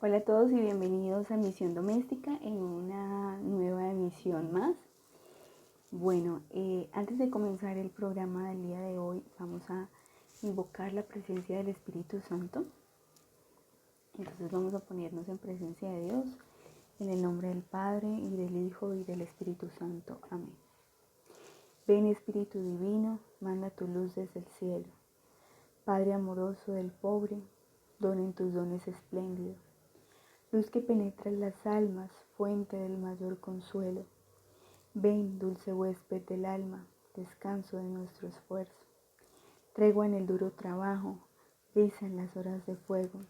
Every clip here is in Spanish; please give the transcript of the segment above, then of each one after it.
Hola a todos y bienvenidos a Misión Doméstica en una nueva emisión más. Bueno, antes de comenzar el programa del día de hoy vamos a invocar la presencia del Espíritu Santo. Entonces vamos a ponernos en presencia de Dios en el nombre del Padre y del Hijo y del Espíritu Santo. Amén. Ven Espíritu Divino, manda tu luz desde el cielo. Padre amoroso del pobre, donen tus dones espléndidos. Luz que penetra las almas, fuente del mayor consuelo. Ven, dulce huésped del alma, descanso de nuestro esfuerzo. Tregua en el duro trabajo, risa en las horas de fuego.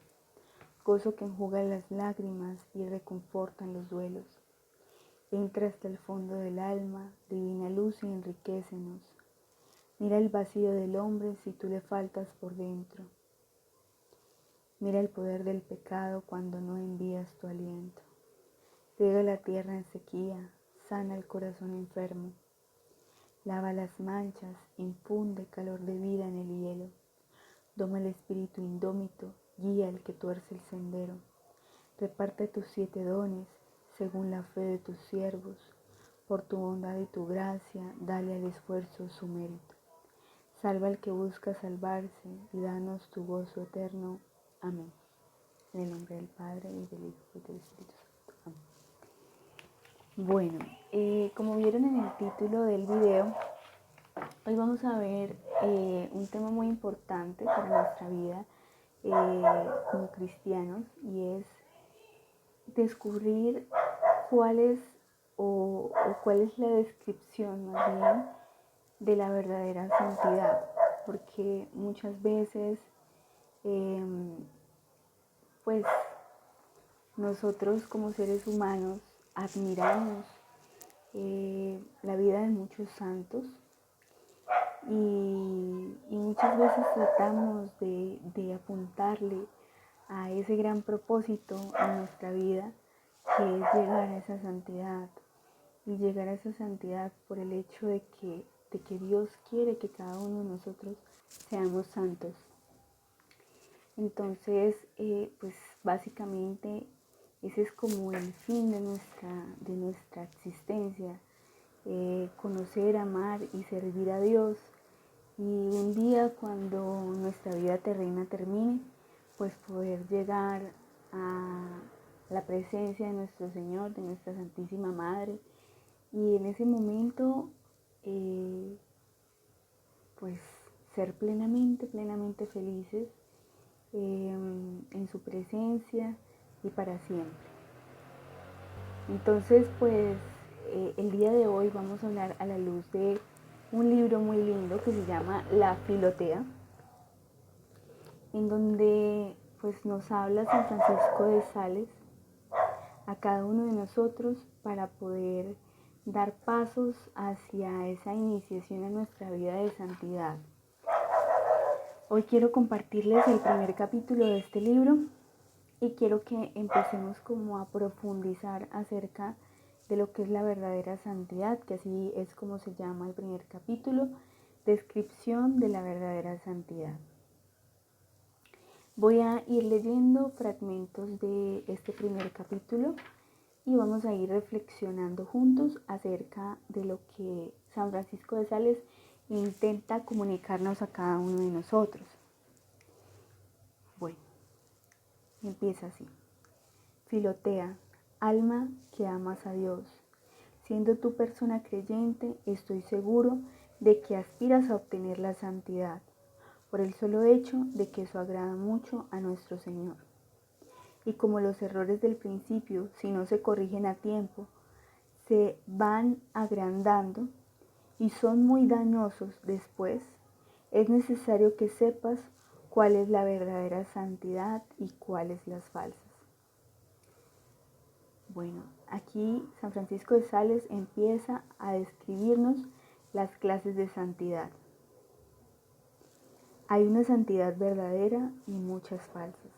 Gozo que enjuga las lágrimas y reconforta en los duelos. Entra hasta el fondo del alma, divina luz y enriquécenos. Mira el vacío del hombre si tú le faltas por dentro. Mira el poder del pecado cuando no envías tu aliento. Riega la tierra en sequía, sana el corazón enfermo. Lava las manchas, infunde calor de vida en el hielo. Doma el espíritu indómito, guía al que tuerce el sendero. Reparte tus 7 dones, según la fe de tus siervos. Por tu bondad y tu gracia, dale al esfuerzo su mérito. Salva al que busca salvarse y danos tu gozo eterno. Amén. En el nombre del Padre, y del Hijo, y del Espíritu Santo. Amén. Bueno, como vieron en el título del video, hoy vamos a ver un tema muy importante para nuestra vida como cristianos, y es descubrir cuál es cuál es la descripción más bien de la verdadera santidad, porque muchas veces pues nosotros como seres humanos admiramos la vida de muchos santos y muchas veces tratamos de apuntarle a ese gran propósito en nuestra vida, que es llegar a esa santidad, y llegar a esa santidad por el hecho de que Dios quiere que cada uno de nosotros seamos santos. Entonces, pues básicamente ese es como el fin de nuestra existencia, conocer, amar y servir a Dios. Y un día cuando nuestra vida terrena termine, pues poder llegar a la presencia de nuestro Señor, de nuestra Santísima Madre, y en ese momento pues ser plenamente felices en su presencia y para siempre. Entonces, pues el día de hoy vamos a hablar a la luz de un libro muy lindo que se llama La Filotea, en donde pues nos habla San Francisco de Sales a cada uno de nosotros para poder dar pasos hacia esa iniciación en nuestra vida de santidad. Hoy quiero compartirles el primer capítulo de este libro y quiero que empecemos como a profundizar acerca de lo que es la verdadera santidad, que así es como se llama el primer capítulo, descripción de la verdadera santidad. Voy a ir leyendo fragmentos de este primer capítulo y vamos a ir reflexionando juntos acerca de lo que San Francisco de Sales intenta comunicarnos a cada uno de nosotros. Bueno, empieza así. Filotea, alma que amas a Dios. Siendo tú persona creyente, estoy seguro de que aspiras a obtener la santidad, por el solo hecho de que eso agrada mucho a nuestro Señor. Y como los errores del principio, si no se corrigen a tiempo, se van agrandando y son muy dañosos después, es necesario que sepas cuál es la verdadera santidad y cuáles las falsas. Bueno, aquí San Francisco de Sales empieza a describirnos las clases de santidad. Hay una santidad verdadera y muchas falsas,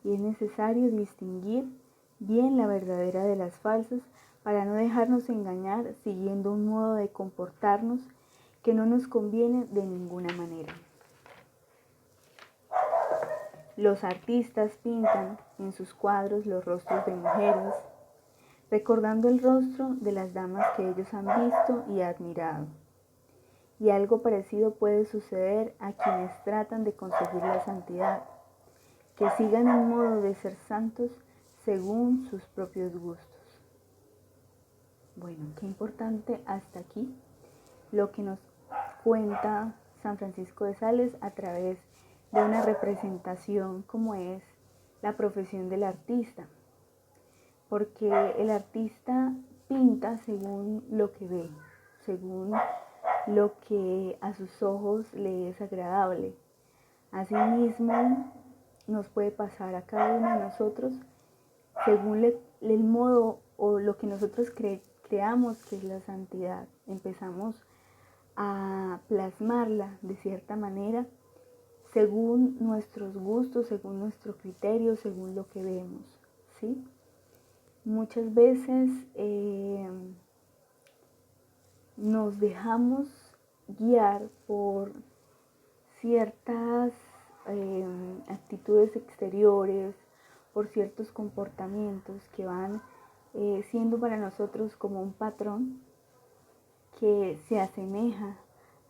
y es necesario distinguir bien la verdadera de las falsas para no dejarnos engañar siguiendo un modo de comportarnos que no nos conviene de ninguna manera. Los artistas pintan en sus cuadros los rostros de mujeres, recordando el rostro de las damas que ellos han visto y admirado. Y algo parecido puede suceder a quienes tratan de conseguir la santidad, que sigan un modo de ser santos según sus propios gustos. Bueno, qué importante hasta aquí lo que nos cuenta San Francisco de Sales a través de una representación como es la profesión del artista, porque el artista pinta según lo que ve, según lo que a sus ojos le es agradable. Asimismo, nos puede pasar a cada uno de nosotros según el modo o lo que nosotros creamos que es la santidad. Empezamos a plasmarla de cierta manera según nuestros gustos, según nuestro criterio, según lo que vemos, ¿sí? Muchas veces nos dejamos guiar por ciertas actitudes exteriores, por ciertos comportamientos que van siendo para nosotros como un patrón que se asemeja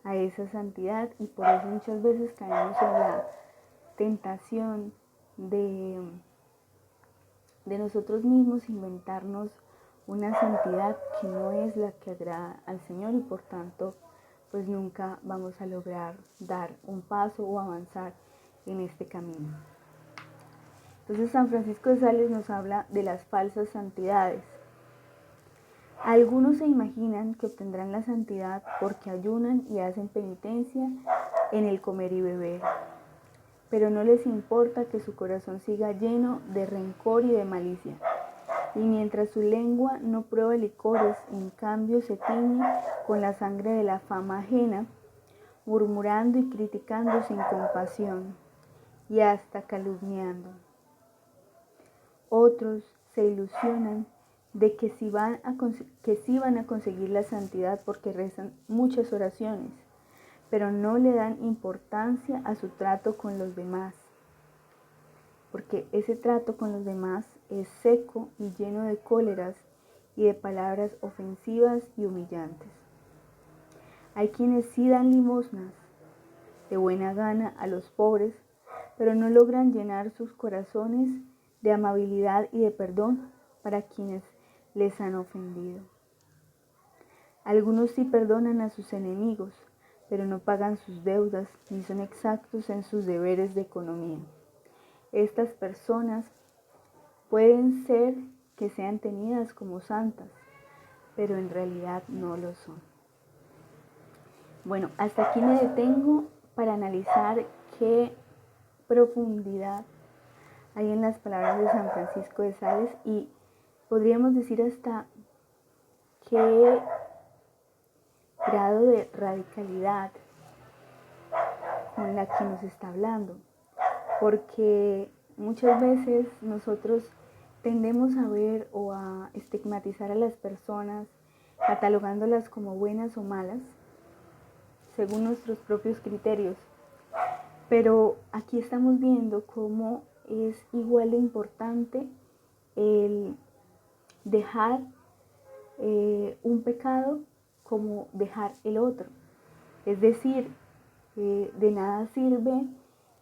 a esa santidad, y por eso muchas veces caemos en la tentación de nosotros mismos inventarnos una santidad que no es la que agrada al Señor, y por tanto pues nunca vamos a lograr dar un paso o avanzar en este camino. Entonces San Francisco de Sales nos habla de las falsas santidades. Algunos se imaginan que obtendrán la santidad porque ayunan y hacen penitencia en el comer y beber, pero no les importa que su corazón siga lleno de rencor y de malicia. Y mientras su lengua no prueba licores, en cambio se tiñe con la sangre de la fama ajena, murmurando y criticando sin compasión, y hasta calumniando. Otros se ilusionan de que sí van a conseguir la santidad porque rezan muchas oraciones, pero no le dan importancia a su trato con los demás, porque ese trato con los demás es seco y lleno de cóleras y de palabras ofensivas y humillantes. Hay quienes sí dan limosnas de buena gana a los pobres, pero no logran llenar sus corazones de amabilidad y de perdón para quienes les han ofendido. Algunos sí perdonan a sus enemigos, pero no pagan sus deudas ni son exactos en sus deberes de economía. Estas personas pueden ser que sean tenidas como santas, pero en realidad no lo son. Bueno, hasta aquí me detengo para analizar qué profundidad hay en las palabras de San Francisco de Sales, y podríamos decir hasta qué grado de radicalidad con la que nos está hablando, porque muchas veces nosotros tendemos a ver o a estigmatizar a las personas, catalogándolas como buenas o malas, según nuestros propios criterios. Pero aquí estamos viendo cómo es igual de importante el dejar un pecado como dejar el otro. Es decir, de nada sirve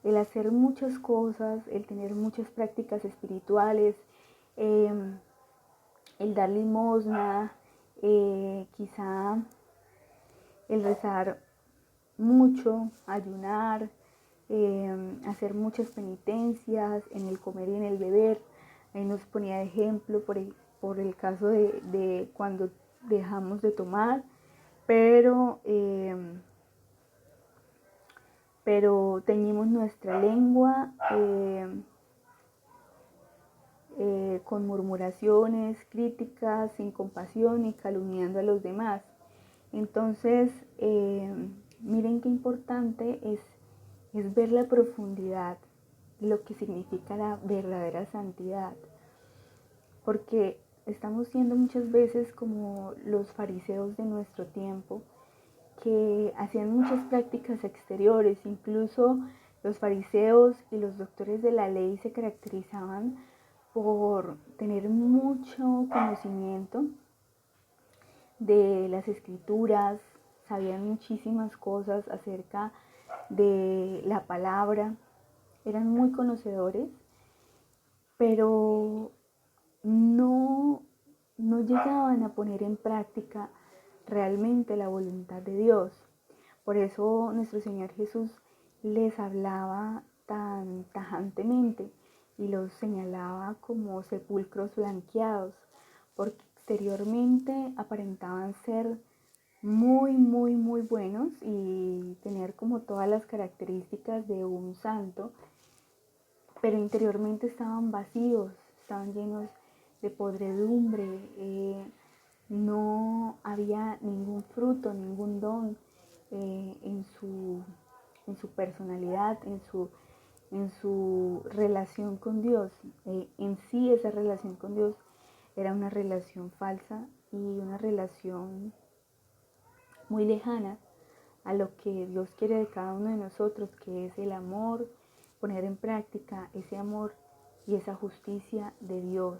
el hacer muchas cosas, el tener muchas prácticas espirituales, el dar limosna, quizá el rezar mucho, ayunar, hacer muchas penitencias en el comer y en el beber. Ahí nos ponía de ejemplo por el caso de cuando dejamos de tomar, pero teñimos nuestra lengua con murmuraciones, críticas, sin compasión y calumniando a los demás. Entonces, miren qué importante es ver la profundidad de lo que significa la verdadera santidad, porque estamos siendo muchas veces como los fariseos de nuestro tiempo, que hacían muchas prácticas exteriores, incluso Los fariseos y los doctores de la ley se caracterizaban por tener mucho conocimiento de las escrituras, sabían muchísimas cosas acerca de la palabra, eran muy conocedores, pero no llegaban a poner en práctica realmente la voluntad de Dios. Por eso nuestro Señor Jesús les hablaba tan tajantemente y los señalaba como sepulcros blanqueados, porque exteriormente aparentaban ser muy buenos y tener como todas las características de un santo, pero interiormente estaban vacíos, estaban llenos de podredumbre, no había ningún fruto, ningún don en su personalidad, en su relación con Dios. En sí esa relación con Dios era una relación falsa y una relación muy lejana a lo que Dios quiere de cada uno de nosotros, que es el amor, poner en práctica ese amor y esa justicia de Dios,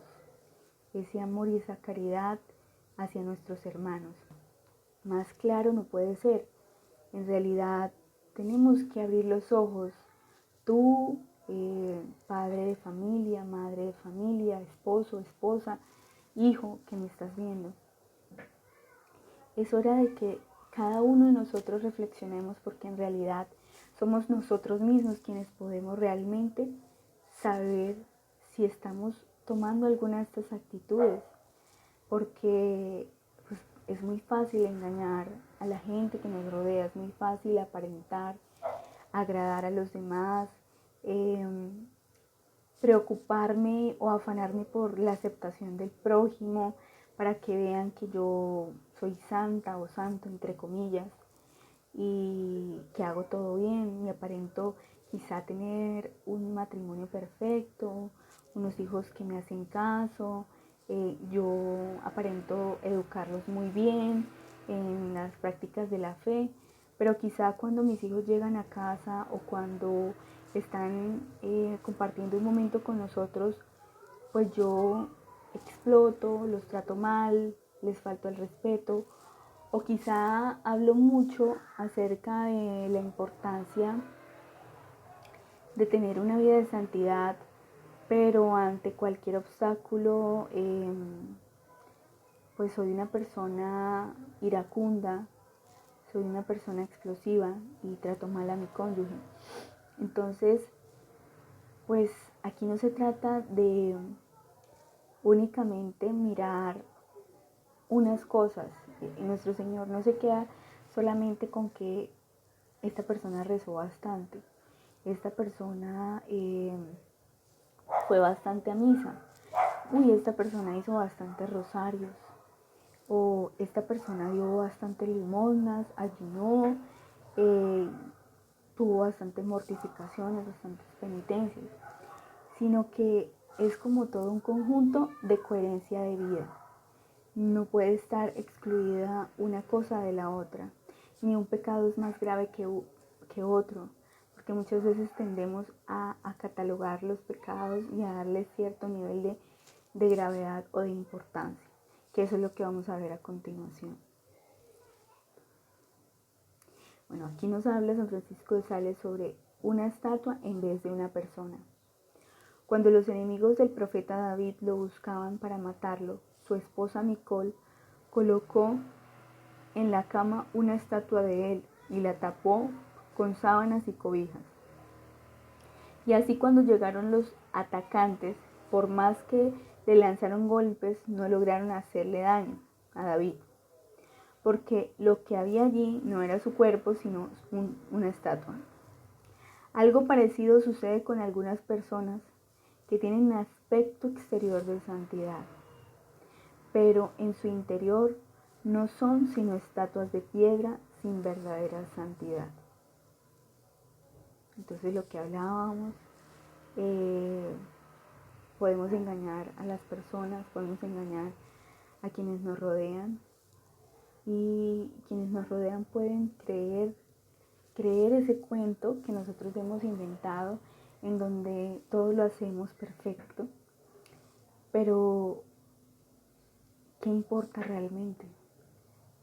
ese amor y esa caridad hacia nuestros hermanos. Más claro no puede ser. En realidad tenemos que abrir los ojos. Tú, padre de familia, madre de familia, esposo, esposa, hijo que me estás viendo. Es hora de que cada uno de nosotros reflexionemos, porque en realidad somos nosotros mismos quienes podemos realmente saber si estamos tomando alguna de estas actitudes, porque pues, es muy fácil engañar a la gente que nos rodea, es muy fácil aparentar, agradar a los demás, preocuparme o afanarme por la aceptación del prójimo para que vean que yo soy santa o santo, entre comillas, y que hago todo bien y aparento quizá tener un matrimonio perfecto, unos hijos que me hacen caso, yo aparento educarlos muy bien en las prácticas de la fe, pero quizá cuando mis hijos llegan a casa o cuando están compartiendo un momento con nosotros, pues yo exploto, los trato mal, les falto el respeto, o quizá hablo mucho acerca de la importancia de tener una vida de santidad, pero ante cualquier obstáculo, pues soy una persona iracunda, soy una persona explosiva y trato mal a mi cónyuge. Entonces, pues aquí no se trata de únicamente mirar unas cosas. Nuestro Señor no se queda solamente con que esta persona rezó bastante, esta persona fue bastante a misa, esta persona hizo bastantes rosarios, o esta persona dio bastantes limosnas, ayunó, tuvo bastantes mortificaciones, bastantes penitencias, sino que es como todo un conjunto de coherencia de vida. No puede estar excluida una cosa de la otra, ni un pecado es más grave que otro, porque muchas veces tendemos a catalogar los pecados y a darles cierto nivel de gravedad o de importancia, que eso es lo que vamos a ver a continuación. Bueno, aquí nos habla San Francisco de Sales sobre una estatua en vez de una persona. Cuando los enemigos del profeta David lo buscaban para matarlo, su esposa Micol colocó en la cama una estatua de él y la tapó con sábanas y cobijas. Y así cuando llegaron los atacantes, por más que le lanzaron golpes, no lograron hacerle daño a David, porque lo que había allí no era su cuerpo, sino una estatua. Algo parecido sucede con algunas personas que tienen un aspecto exterior de santidad, pero en su interior no son sino estatuas de piedra sin verdadera santidad. Entonces lo que hablábamos, podemos engañar a las personas, podemos engañar a quienes nos rodean, y quienes nos rodean pueden creer creer ese cuento que nosotros hemos inventado, en donde todo lo hacemos perfecto. Pero, ¿qué importa realmente?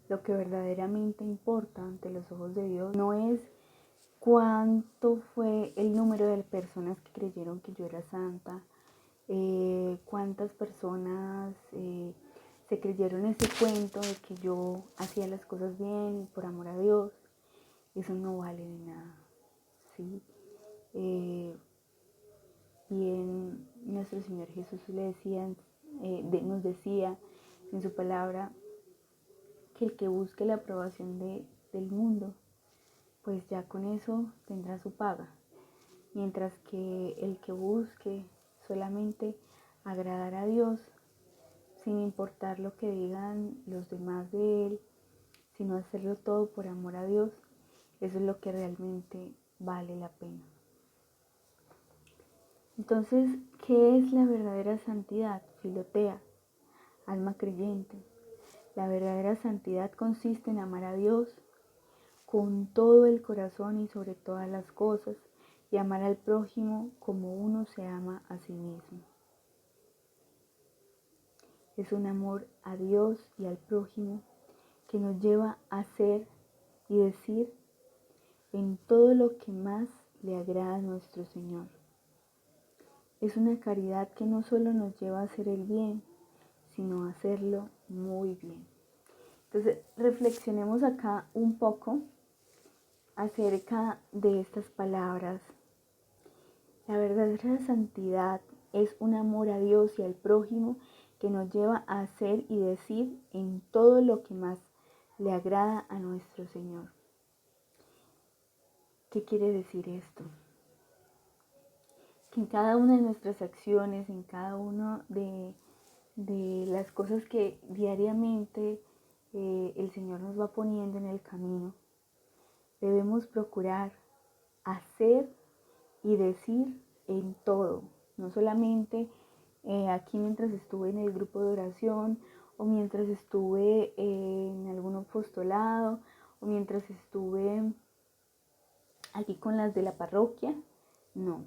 Lo que verdaderamente importa ante los ojos de Dios no es cuánto fue el número de personas que creyeron que yo era santa, cuántas personas se creyeron ese cuento de que yo hacía las cosas bien por amor a Dios. Eso no vale de nada, ¿sí? Bien, nuestro Señor Jesús nos decía en su palabra que el que busque la aprobación del mundo, pues ya con eso tendrá su paga. Mientras que el que busque solamente agradar a Dios, sin importar lo que digan los demás de Él, sino hacerlo todo por amor a Dios, eso es lo que realmente vale la pena. Entonces, ¿qué es la verdadera santidad? Filotea, alma creyente. La verdadera santidad consiste en amar a Dios con todo el corazón y sobre todas las cosas, y amar al prójimo como uno se ama a sí mismo. Es un amor a Dios y al prójimo que nos lleva a hacer y decir en todo lo que más le agrada a nuestro Señor. Es una caridad que no solo nos lleva a hacer el bien, sino a hacerlo muy bien. Entonces, reflexionemos acá un poco acerca de estas palabras. La verdadera santidad es un amor a Dios y al prójimo que nos lleva a hacer y decir en todo lo que más le agrada a nuestro Señor. ¿Qué quiere decir esto? Que en cada una de nuestras acciones, en cada una de las cosas que diariamente el Señor nos va poniendo en el camino, debemos procurar hacer y decir en todo, no solamente aquí mientras estuve en el grupo de oración, o mientras estuve en algún apostolado, o mientras estuve aquí con las de la parroquia. No,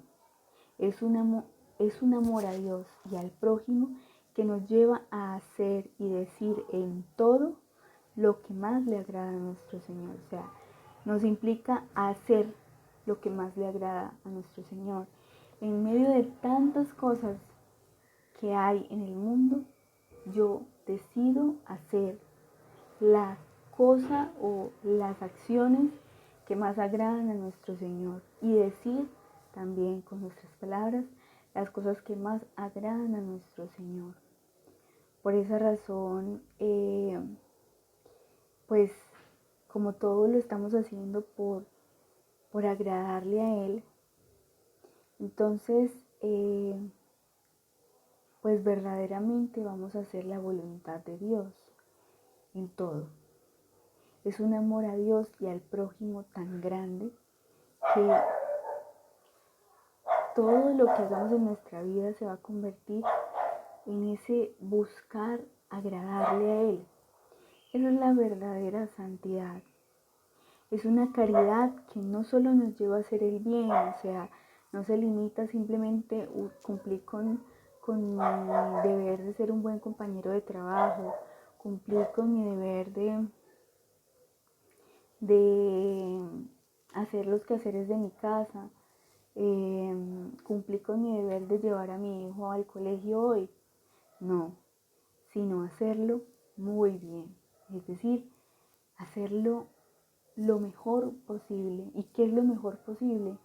es un amor a Dios y al prójimo que nos lleva a hacer y decir en todo lo que más le agrada a nuestro Señor. O sea, nos implica hacer lo que más le agrada a nuestro Señor. En medio de tantas cosas que hay en el mundo, yo decido hacer la cosa o las acciones que más agradan a nuestro Señor y decir también con nuestras palabras las cosas que más agradan a nuestro Señor. Por esa razón, pues como todo lo estamos haciendo por agradarle a Él, entonces pues verdaderamente vamos a hacer la voluntad de Dios en todo. Es un amor a Dios y al prójimo tan grande que todo lo que hagamos en nuestra vida se va a convertir en ese buscar agradarle a Él. Esa es la verdadera santidad. Es una caridad que no solo nos lleva a hacer el bien, o sea, no se limita simplemente a cumplir con mi deber de ser un buen compañero de trabajo, cumplir con mi deber de hacer los quehaceres de mi casa, cumplir con mi deber de llevar a mi hijo al colegio hoy. No, sino hacerlo muy bien, es decir, hacerlo lo mejor posible. ¿Y qué es lo mejor posible?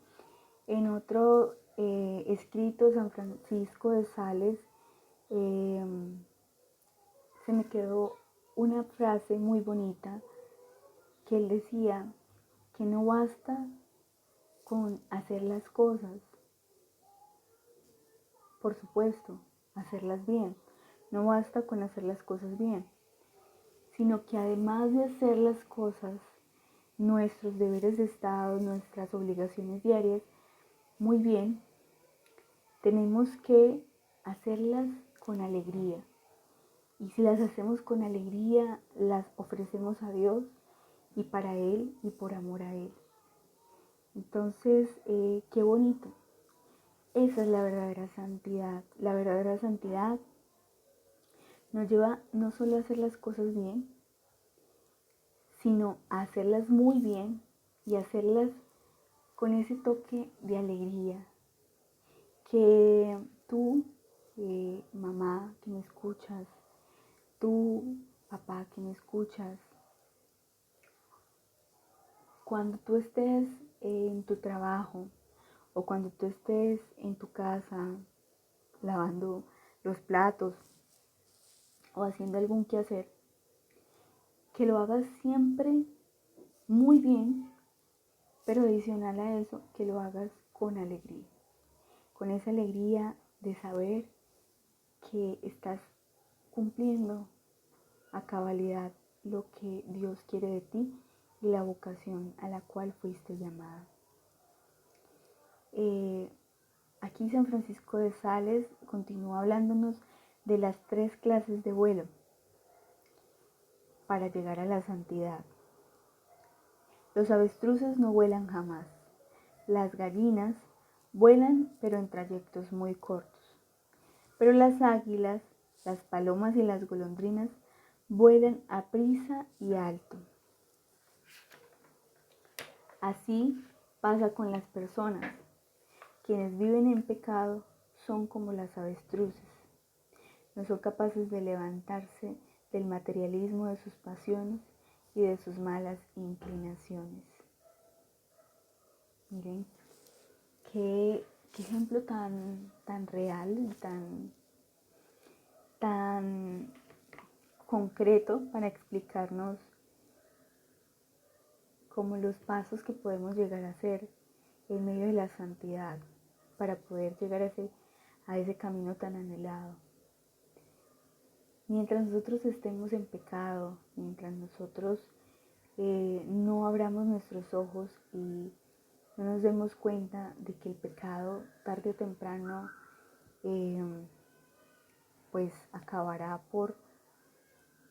En otro escrito, San Francisco de Sales, se me quedó una frase muy bonita que él decía que no basta con hacer las cosas, por supuesto, hacerlas bien, no basta con hacer las cosas bien, sino que además de hacer las cosas, nuestros deberes de Estado, nuestras obligaciones diarias, muy bien, tenemos que hacerlas con alegría. Y si las hacemos con alegría, las ofrecemos a Dios y para Él y por amor a Él. Entonces, qué bonito. Esa es la verdadera santidad. La verdadera santidad nos lleva no solo a hacer las cosas bien, sino a hacerlas muy bien y hacerlas con ese toque de alegría. Que tú, mamá que me escuchas, tú, papá que me escuchas, cuando tú estés en tu trabajo o cuando tú estés en tu casa lavando los platos o haciendo algún quehacer, que lo hagas siempre muy bien, pero adicional a eso, que lo hagas con alegría, con esa alegría de saber que estás cumpliendo a cabalidad lo que Dios quiere de ti y la vocación a la cual fuiste llamada. Aquí San Francisco de Sales continúa hablándonos de las 3 clases de vuelo para llegar a la santidad. Los avestruces no vuelan jamás. Las gallinas vuelan pero en trayectos muy cortos. Pero las águilas, las palomas y las golondrinas vuelan a prisa y alto. Así pasa con las personas. Quienes viven en pecado son como las avestruces. No son capaces de levantarse del materialismo de sus pasiones y de sus malas inclinaciones. Miren, qué ejemplo tan real, tan concreto para explicarnos como los pasos que podemos llegar a hacer en medio de la santidad para poder llegar a ese camino tan anhelado. Mientras nosotros estemos en pecado, mientras nosotros no abramos nuestros ojos y no nos demos cuenta de que el pecado tarde o temprano pues acabará por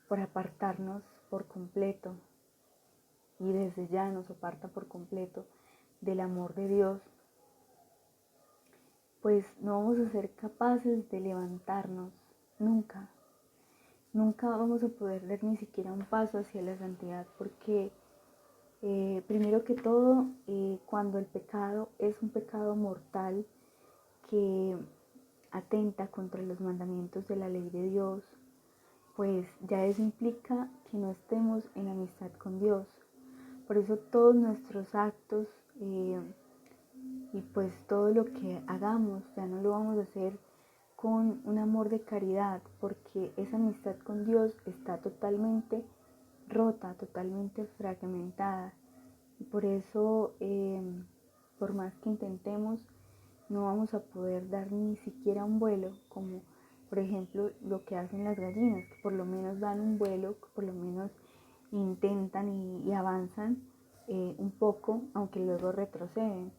apartarnos por completo y desde ya nos aparta por completo del amor de Dios, pues no vamos a ser capaces de levantarnos nunca. Nunca vamos a poder dar ni siquiera un paso hacia la santidad porque primero que todo, cuando el pecado es un pecado mortal que atenta contra los mandamientos de la ley de Dios, pues ya eso implica que no estemos en amistad con Dios. Por eso todos nuestros actos y pues todo lo que hagamos ya no lo vamos a hacer con un amor de caridad, porque esa amistad con Dios está totalmente rota, totalmente fragmentada. Y por eso, por más que intentemos, no vamos a poder dar ni siquiera un vuelo, como por ejemplo lo que hacen las gallinas, que por lo menos dan un vuelo, que por lo menos intentan y avanzan un poco, aunque luego retroceden.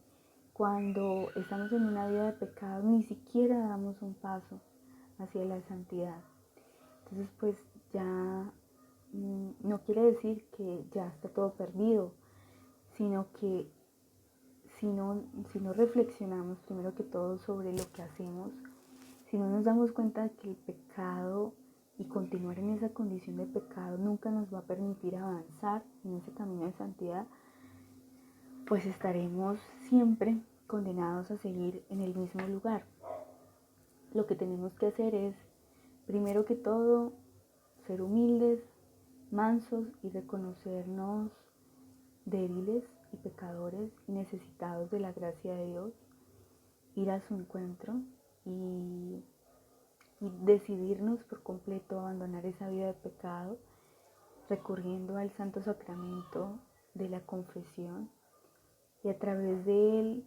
Cuando estamos en una vida de pecado, ni siquiera damos un paso hacia la santidad. Entonces, pues ya no quiere decir que ya está todo perdido, sino que si no reflexionamos primero que todo sobre lo que hacemos, si no nos damos cuenta de que el pecado y continuar en esa condición de pecado nunca nos va a permitir avanzar en ese camino de santidad, pues estaremos siempre condenados a seguir en el mismo lugar. Lo que tenemos que hacer es, primero que todo, ser humildes, mansos y reconocernos débiles y pecadores y necesitados de la gracia de Dios, ir a su encuentro y decidirnos por completo a abandonar esa vida de pecado, recurriendo al Santo Sacramento de la confesión y a través de él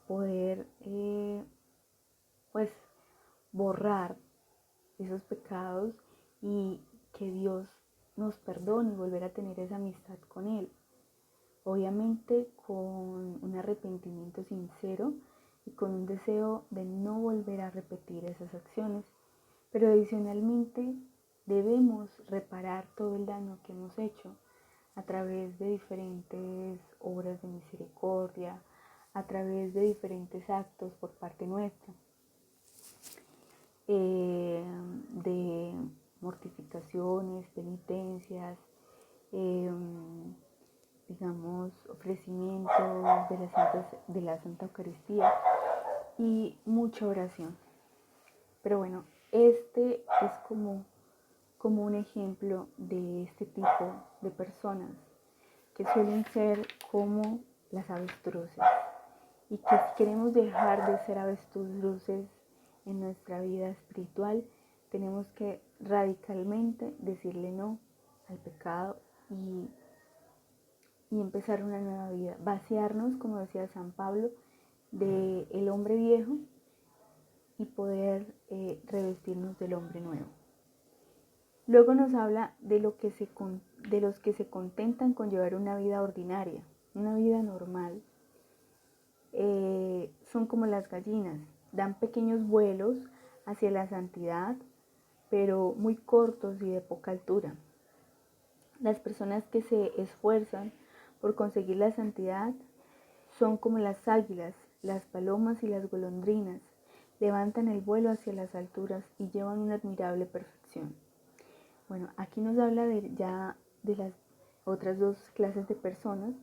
poder pues borrar esos pecados y que Dios nos perdone y volver a tener esa amistad con Él. Obviamente con un arrepentimiento sincero y con un deseo de no volver a repetir esas acciones, pero adicionalmente debemos reparar todo el daño que hemos hecho a través de diferentes obras de misericordia, a través de diferentes actos por parte nuestra, de mortificaciones, penitencias, digamos, ofrecimientos de la Santa Eucaristía y mucha oración. Pero bueno, este es como un ejemplo de este tipo de personas que suelen ser como las avestruces, y que si queremos dejar de ser avestruces en nuestra vida espiritual, tenemos que radicalmente decirle no al pecado y empezar una nueva vida, vaciarnos, como decía San Pablo, del hombre viejo y poder revestirnos del hombre nuevo. Luego nos habla de los que se contentan con llevar una vida ordinaria, una vida normal. Son como las gallinas, dan pequeños vuelos hacia la santidad, pero muy cortos y de poca altura. Las personas que se esfuerzan por conseguir la santidad son como las águilas, las palomas y las golondrinas. Levantan el vuelo hacia las alturas y llevan una admirable perfección. Bueno, aquí nos habla de las otras dos clases de personas,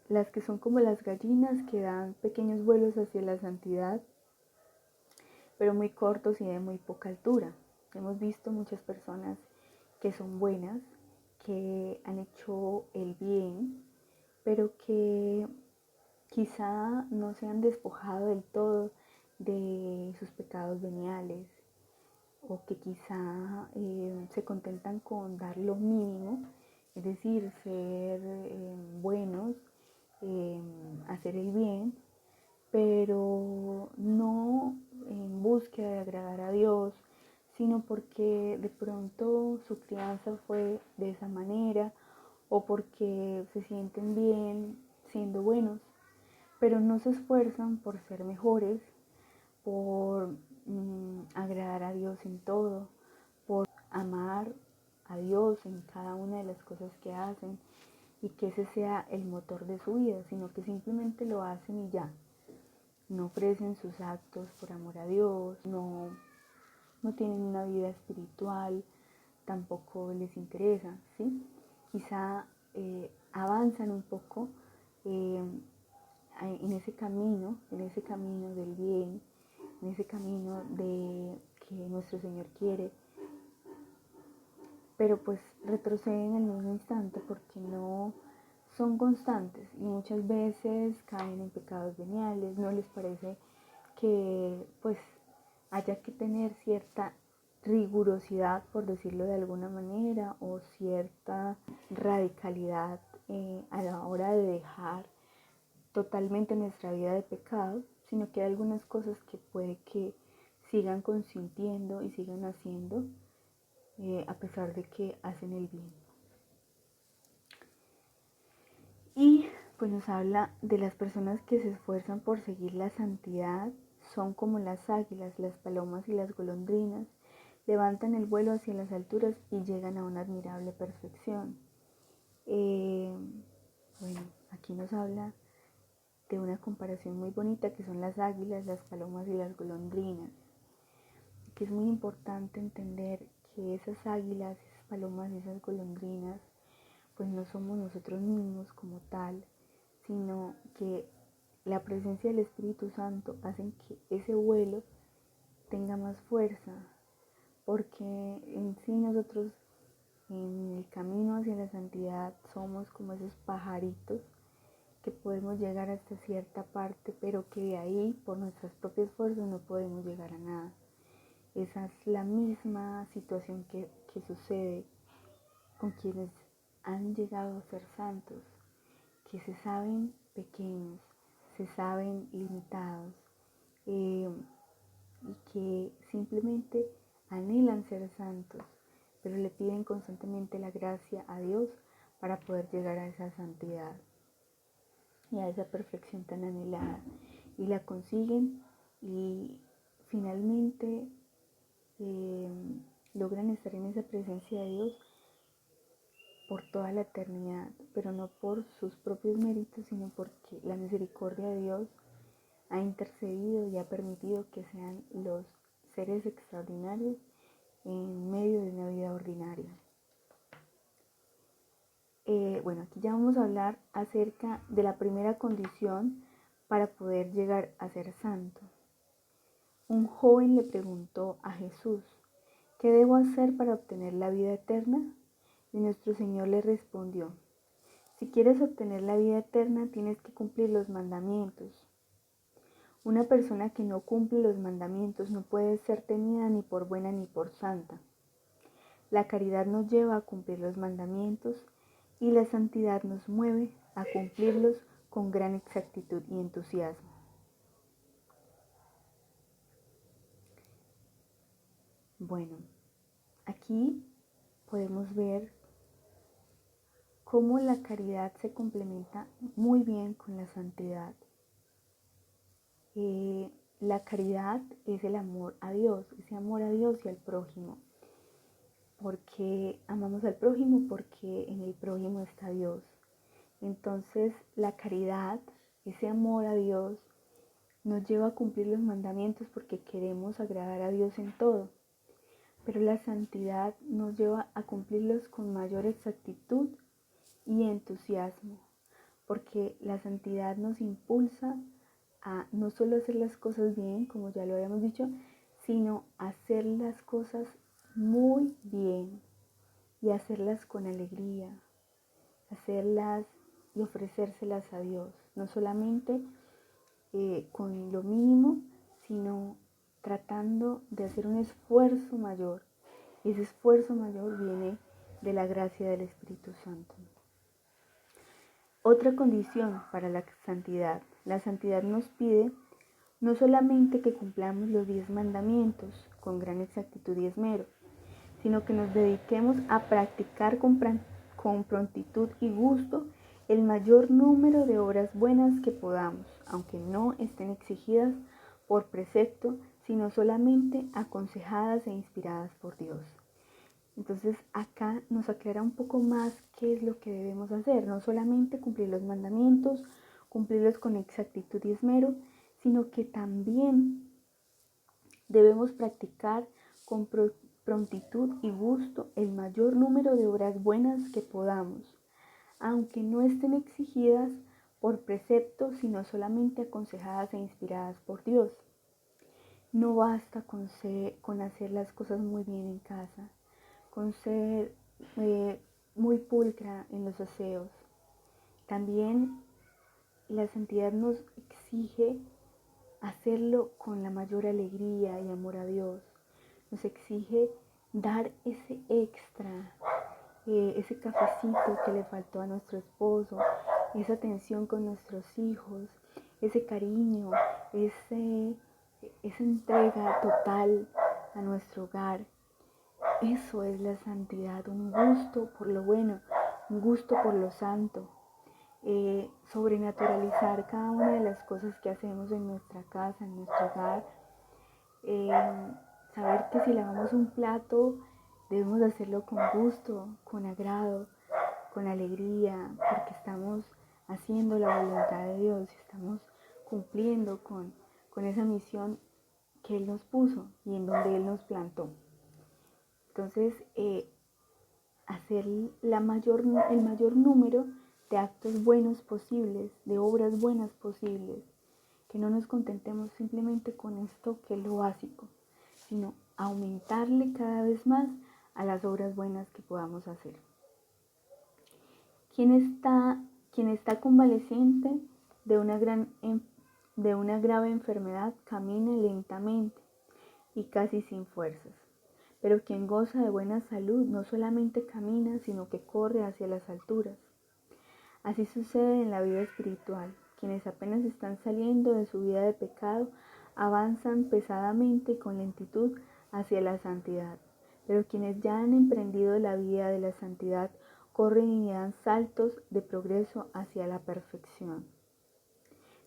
las que son como las gallinas, que dan pequeños vuelos hacia la santidad, pero muy cortos y de muy poca altura. Hemos visto muchas personas que son buenas, que han hecho el bien, pero que quizá no se han despojado del todo de sus pecados veniales, o que quizá se contentan con dar lo mínimo, es decir, ser buenos, hacer el bien, pero no en búsqueda de agradar a Dios, sino porque de pronto su crianza fue de esa manera, o porque se sienten bien siendo buenos, pero no se esfuerzan por ser mejores, por agradar a Dios en todo, por amar a Dios en cada una de las cosas que hacen, y que ese sea el motor de su vida, sino que simplemente lo hacen y ya. No ofrecen sus actos por amor a Dios, no tienen una vida espiritual, tampoco les interesa, ¿sí? Quizá avanzan un poco en ese camino del bien, en ese camino de que nuestro Señor quiere, pero pues retroceden al mismo instante porque no son constantes y muchas veces caen en pecados veniales. No les parece que pues haya que tener cierta rigurosidad, por decirlo de alguna manera, o cierta radicalidad a la hora de dejar totalmente nuestra vida de pecado, sino que hay algunas cosas que puede que sigan consintiendo y sigan haciendo, a pesar de que hacen el bien. Y pues nos habla de las personas que se esfuerzan por seguir la santidad. Son como las águilas, las palomas y las golondrinas. Levantan el vuelo hacia las alturas y llegan a una admirable perfección. Bueno, aquí nos habla de una comparación muy bonita, que son las águilas, las palomas y las golondrinas. Que es muy importante entender que esas águilas, esas palomas y esas golondrinas pues no somos nosotros mismos como tal, sino que la presencia del Espíritu Santo hace que ese vuelo tenga más fuerza, porque en sí nosotros en el camino hacia la santidad somos como esos pajaritos que podemos llegar hasta cierta parte, pero que de ahí por nuestras propias fuerzas no podemos llegar a nada. Esa es la misma situación que sucede con quienes han llegado a ser santos, que se saben pequeños, se saben limitados, y que simplemente anhelan ser santos, pero le piden constantemente la gracia a Dios para poder llegar a esa santidad y a esa perfección tan anhelada, y la consiguen y finalmente logran estar en esa presencia de Dios por toda la eternidad, pero no por sus propios méritos, sino porque la misericordia de Dios ha intercedido y ha permitido que sean los seres extraordinarios en medio de una vida ordinaria. Bueno, aquí ya vamos a hablar acerca de la primera condición para poder llegar a ser santo. Un joven le preguntó a Jesús: ¿qué debo hacer para obtener la vida eterna? Y nuestro Señor le respondió: si quieres obtener la vida eterna, tienes que cumplir los mandamientos. Una persona que no cumple los mandamientos no puede ser tenida ni por buena ni por santa. La caridad nos lleva a cumplir los mandamientos y la santidad nos mueve a cumplirlos con gran exactitud y entusiasmo. Bueno, aquí podemos ver cómo la caridad se complementa muy bien con la santidad. La caridad es el amor a Dios, ese amor a Dios y al prójimo. Porque amamos al prójimo, porque en el prójimo está Dios. Entonces la caridad, ese amor a Dios, nos lleva a cumplir los mandamientos porque queremos agradar a Dios en todo. Pero la santidad nos lleva a cumplirlos con mayor exactitud y entusiasmo, porque la santidad nos impulsa a no solo hacer las cosas bien, como ya lo habíamos dicho, sino hacer las cosas muy bien y hacerlas con alegría, hacerlas y ofrecérselas a Dios, no solamente con lo mínimo, sino tratando de hacer un esfuerzo mayor, y ese esfuerzo mayor viene de la gracia del Espíritu Santo. Otra condición para la santidad nos pide no solamente que cumplamos los 10 mandamientos con gran exactitud y esmero, sino que nos dediquemos a practicar con prontitud y gusto el mayor número de obras buenas que podamos, aunque no estén exigidas por precepto, sino solamente aconsejadas e inspiradas por Dios. Entonces acá nos aclara un poco más qué es lo que debemos hacer, no solamente cumplir los mandamientos, cumplirlos con exactitud y esmero, sino que también debemos practicar con prontitud y gusto el mayor número de obras buenas que podamos, aunque no estén exigidas por precepto, sino solamente aconsejadas e inspiradas por Dios. No basta con hacer las cosas muy bien en casa, con ser muy pulcra en los aseos. También la santidad nos exige hacerlo con la mayor alegría y amor a Dios. Nos exige dar ese extra, ese cafecito que le faltó a nuestro esposo, esa atención con nuestros hijos, ese cariño, esa entrega total a nuestro hogar. Eso es la santidad, un gusto por lo bueno, un gusto por lo santo. Sobrenaturalizar cada una de las cosas que hacemos en nuestra casa, en nuestro hogar. Saber que si lavamos un plato debemos hacerlo con gusto, con agrado, con alegría, porque estamos haciendo la voluntad de Dios, estamos cumpliendo con esa misión que Él nos puso y en donde Él nos plantó. Entonces, hacer el mayor número de actos buenos posibles, de obras buenas posibles, que no nos contentemos simplemente con esto que es lo básico, sino aumentarle cada vez más a las obras buenas que podamos hacer. Quien está convaleciente de una grave enfermedad camina lentamente y casi sin fuerzas. Pero quien goza de buena salud no solamente camina, sino que corre hacia las alturas. Así sucede en la vida espiritual. Quienes apenas están saliendo de su vida de pecado avanzan pesadamente y con lentitud hacia la santidad. Pero quienes ya han emprendido la vía de la santidad corren y dan saltos de progreso hacia la perfección.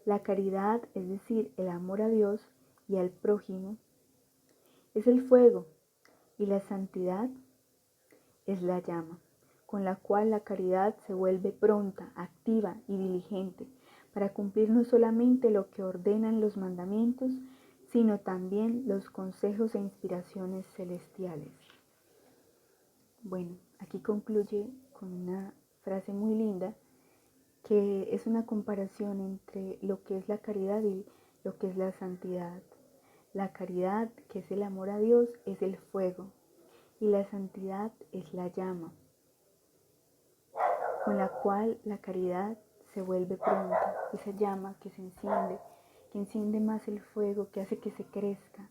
La caridad, es decir, el amor a Dios y al prójimo, es el fuego, y la santidad es la llama, con la cual la caridad se vuelve pronta, activa y diligente para cumplir no solamente lo que ordenan los mandamientos, sino también los consejos e inspiraciones celestiales. Bueno, aquí concluye con una frase muy linda que es una comparación entre lo que es la caridad y lo que es la santidad. La caridad, que es el amor a Dios, es el fuego y la santidad es la llama, con la cual la caridad se vuelve pronta, esa llama que enciende más el fuego, que hace que se crezca.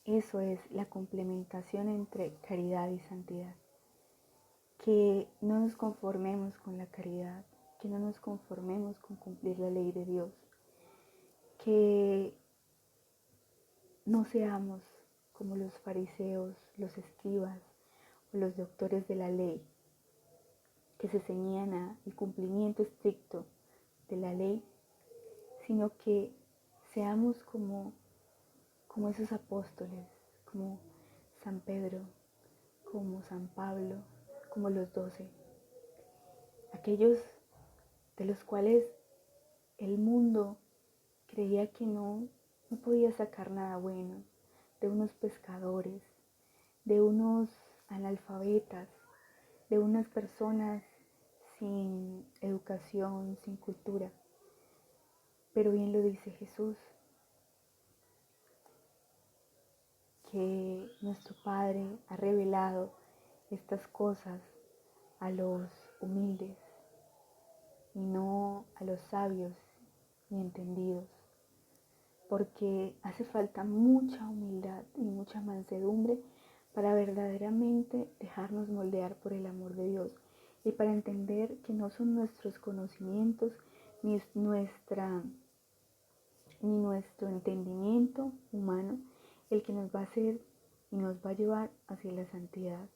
Eso es la complementación entre caridad y santidad. Que no nos conformemos con la caridad, que no nos conformemos con cumplir la ley de Dios, que no seamos como los fariseos, los escribas o los doctores de la ley, que se ceñían al cumplimiento estricto de la ley, sino que seamos como esos apóstoles, como San Pedro, como San Pablo, como los 12, aquellos de los cuales el mundo creía que no podía sacar nada bueno, de unos pescadores, de unos analfabetas, de unas personas sin educación, sin cultura. Pero bien lo dice Jesús, que nuestro Padre ha revelado estas cosas a los humildes y no a los sabios ni entendidos, porque hace falta mucha humildad y mucha mansedumbre para verdaderamente dejarnos moldear por el amor de Dios y para entender que no son nuestros conocimientos ni nuestro entendimiento humano el que nos va a hacer y nos va a llevar hacia la santidad,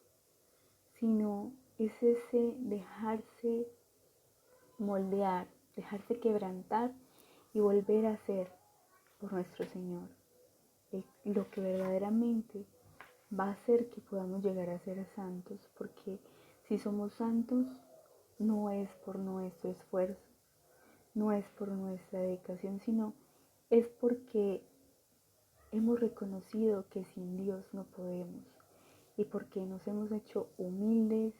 sino es ese dejarse moldear, dejarse quebrantar y volver a ser por nuestro Señor, lo que verdaderamente va a hacer que podamos llegar a ser santos, porque si somos santos no es por nuestro esfuerzo, no es por nuestra dedicación, sino es porque hemos reconocido que sin Dios no podemos y porque nos hemos hecho humildes,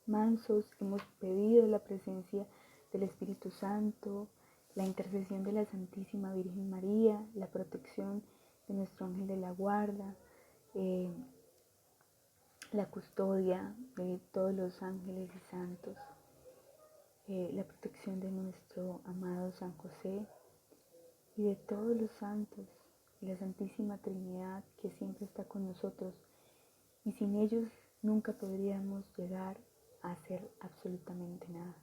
mansos, hemos pedido la presencia del Espíritu Santo, la intercesión de la Santísima Virgen María, la protección de nuestro ángel de la guarda, la custodia de todos los ángeles y santos, la protección de nuestro amado San José y de todos los santos y la Santísima Trinidad que siempre está con nosotros, y sin ellos nunca podríamos llegar a hacer absolutamente nada.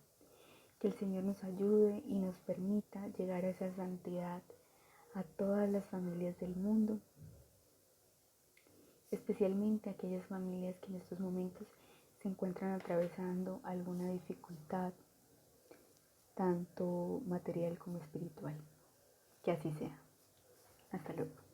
Que el Señor nos ayude y nos permita llegar a esa santidad a todas las familias del mundo, especialmente aquellas familias que en estos momentos se encuentran atravesando alguna dificultad, tanto material como espiritual. Que así sea. Hasta luego.